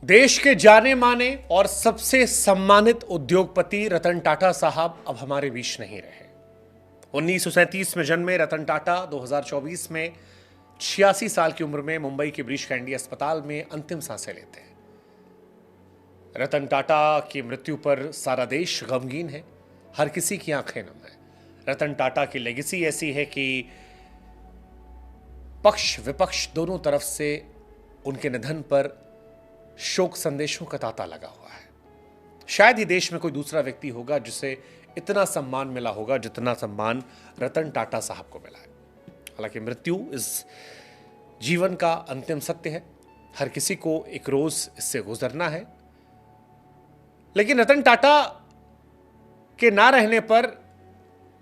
देश के जाने माने और सबसे सम्मानित उद्योगपति रतन टाटा साहब अब हमारे बीच नहीं रहे। 1937 में जन्मे रतन टाटा 2024 में 86 साल की उम्र में मुंबई के ब्रीच कैंडी अस्पताल में अंतिम सांसें लेते हैं। रतन टाटा की मृत्यु पर सारा देश गमगीन है, हर किसी की आंखें नम है। रतन टाटा की लेगेसी ऐसी है कि पक्ष विपक्ष दोनों तरफ से उनके निधन पर शोक संदेशों का तांता लगा हुआ है। शायद ही देश में कोई दूसरा व्यक्ति होगा जिसे इतना सम्मान मिला होगा जितना सम्मान रतन टाटा साहब को मिला है। हालांकि मृत्यु इस जीवन का अंतिम सत्य है, हर किसी को एक रोज इससे गुजरना है। लेकिन रतन टाटा के ना रहने पर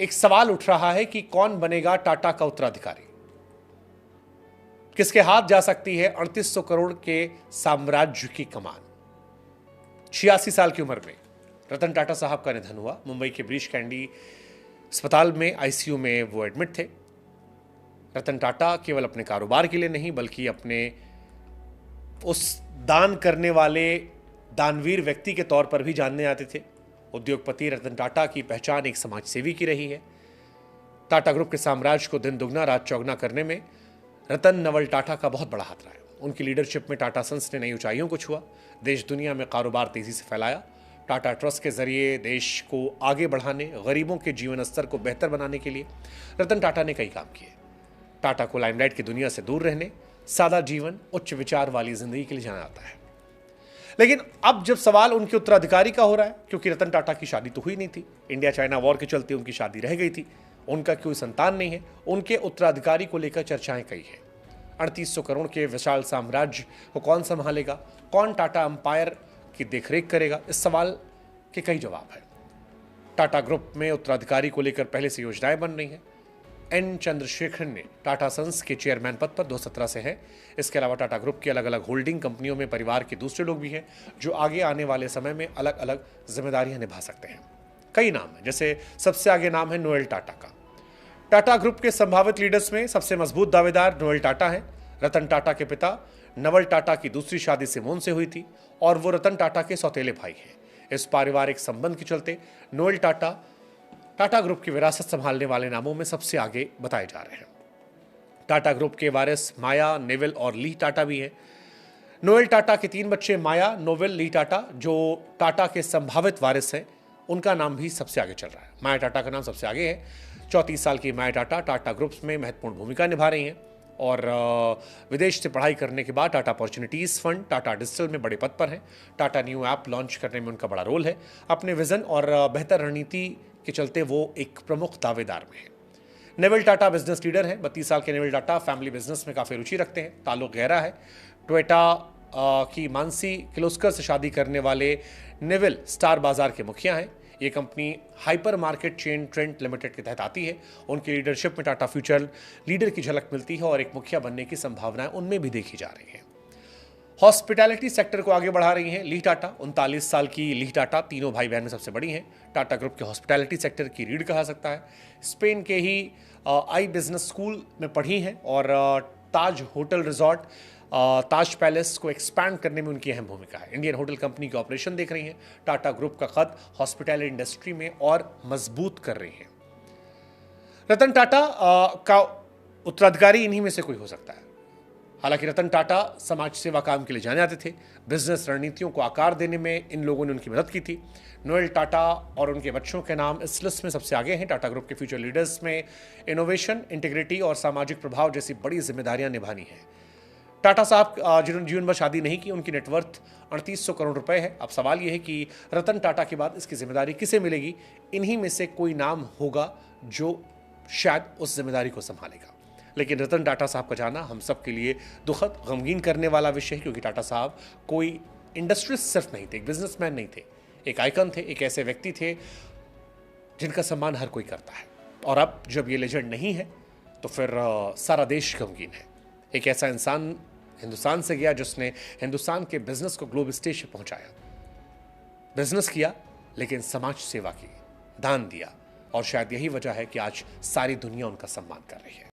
एक सवाल उठ रहा है कि कौन बनेगा टाटा का उत्तराधिकारी, किसके हाथ जा सकती है 3800 करोड़ के साम्राज्य की कमान। 86 साल की उम्र में रतन टाटा साहब का निधन हुआ। मुंबई के ब्रीच कैंडी अस्पताल में आईसीयू में वो एडमिट थे। रतन टाटा केवल अपने कारोबार के लिए नहीं बल्कि अपने उस दान करने वाले दानवीर व्यक्ति के तौर पर भी जानने आते थे। उद्योगपति रतन टाटा की पहचान एक समाज सेवी की रही है। टाटा ग्रुप के साम्राज्य को दिन दुगना रात चौगुना करने में रतन नवल टाटा का बहुत बड़ा हाथ रहा है। उनकी लीडरशिप में टाटा सन्स ने नई ऊंचाइयों को छुआ, देश दुनिया में कारोबार तेजी से फैलाया। टाटा ट्रस्ट के जरिए देश को आगे बढ़ाने, गरीबों के जीवन स्तर को बेहतर बनाने के लिए रतन टाटा ने कई काम किए। टाटा को लाइमलाइट की दुनिया से दूर रहने, सादा जीवन, उच्च विचार वाली जिंदगी के लिए जाना जाता है। लेकिन अब जब सवाल उनके उत्तराधिकारी का हो रहा है, क्योंकि रतन टाटा की शादी तो हुई नहीं थी, इंडिया चाइना वॉर के चलते उनकी शादी रह गई थी, उनका कोई संतान नहीं है, उनके उत्तराधिकारी को लेकर चर्चाएं कई हैं। 3800 करोड़ के विशाल साम्राज्य को कौन संभालेगा, कौन टाटा एम्पायर की देखरेख करेगा, इस सवाल के कई जवाब हैं। टाटा ग्रुप में उत्तराधिकारी को लेकर पहले से योजनाएं बन रही हैं। एन चंद्रशेखरन ने टाटा सन्स के चेयरमैन पद पर 2017 से हैं। इसके अलावा टाटा ग्रुप की अलग अलग होल्डिंग कंपनियों में परिवार के दूसरे लोग भी हैं जो आगे आने वाले समय में अलग अलग जिम्मेदारियां निभा सकते हैं। कई नाम हैं, जैसे सबसे आगे नाम है नोएल टाटा का। टाटा ग्रुप के संभावित लीडर्स में सबसे मजबूत दावेदार नोएल टाटा है। रतन टाटा के पिता नवल टाटा की दूसरी शादी सिमोन से हुई थी और वो रतन टाटा के सौतेले भाई हैं। इस पारिवारिक संबंध के चलते नोएल टाटा टाटा ग्रुप की विरासत संभालने वाले नामों में सबसे आगे बताए जा रहे हैं। टाटा ग्रुप के वारिस माया, नेविल और ली टाटा भी हैं। नोएल टाटा के 3 बच्चे माया, नोवेल, ली टाटा जो टाटा के संभावित वारिस हैं, उनका नाम भी सबसे आगे चल रहा है। माया टाटा का नाम सबसे आगे है। 34 साल की माया टाटा टाटा ग्रुप्स में महत्वपूर्ण भूमिका निभा रही हैं और विदेश से पढ़ाई करने के बाद Tata opportunities fund, Tata digital में बड़े पद पर हैं। टाटा न्यू ऐप लॉन्च करने में उनका बड़ा रोल है। अपने विजन और बेहतर रणनीति के चलते वो एक प्रमुख दावेदार में है। नेविल टाटा बिजनेस लीडर हैं। 32 साल के नेविल टाटा फैमिली बिजनेस में काफ़ी रुचि रखते हैं, ताल्लुक गहरा है। टोयोटा की मानसी किर्लोस्कर से शादी करने वाले नेविल स्टार बाजार के मुखिया हैं। ये company hyper market chain trend limited के तहत आती है। उनकी लीडरशिप में टाटा फ्यूचर लीडर की झलक मिलती है और एक मुखिया बनने की संभावनाएं उनमें भी देखी जा रही हैं। हॉस्पिटैलिटी सेक्टर को आगे बढ़ा रही हैं ली टाटा। 39 साल की ली टाटा तीनों भाई बहन में सबसे बड़ी हैं। टाटा ग्रुप के हॉस्पिटैलिटी सेक्टर की रीढ़ कहा सकता है। स्पेन के ही आई बिजनेस स्कूल में पढ़ी हैं और ताज होटल रिजॉर्ट, ताज पैलेस को एक्सपैंड करने में उनकी अहम भूमिका है। इंडियन होटल कंपनी के ऑपरेशन देख रही हैं। टाटा ग्रुप का कद हॉस्पिटैलिटी इंडस्ट्री में और मजबूत कर रही हैं। रतन टाटा का उत्तराधिकारी इन्हीं में से कोई हो सकता है। हालांकि रतन टाटा समाज सेवा काम के लिए जाने जाते थे। बिजनेस रणनीतियों को आकार देने में इन लोगों ने उनकी मदद की थी। नोएल टाटा और उनके बच्चों के नाम इस लिस्ट में सबसे आगे हैं। टाटा ग्रुप के फ्यूचर लीडर्स में इनोवेशन, इंटीग्रिटी और सामाजिक प्रभाव जैसी बड़ी जिम्मेदारियां निभानी है। टाटा साहब जिन्होंने जीवन भर शादी नहीं की, उनकी नेटवर्थ 3800 करोड़ रुपए है। अब सवाल यह है कि रतन टाटा के बाद इसकी जिम्मेदारी किसे मिलेगी। इन्हीं में से कोई नाम होगा जो शायद उस जिम्मेदारी को संभालेगा। लेकिन रतन टाटा साहब का जाना हम सब के लिए दुखद, गमगीन करने वाला विषय है, क्योंकि टाटा साहब कोई इंडस्ट्रियलिस्ट सिर्फ नहीं थे, एक बिजनेसमैन नहीं थे, एक आइकन थे, एक ऐसे व्यक्ति थे जिनका सम्मान हर कोई करता है। और अब जब ये लेजेंड नहीं है तो फिर सारा देश गमगीन है। एक ऐसा इंसान हिंदुस्तान से गया जिसने हिंदुस्तान के बिजनेस को ग्लोबल स्टेज पर पहुंचाया। बिजनेस किया लेकिन समाज सेवा की, दान दिया, और शायद यही वजह है कि आज सारी दुनिया उनका सम्मान कर रही है।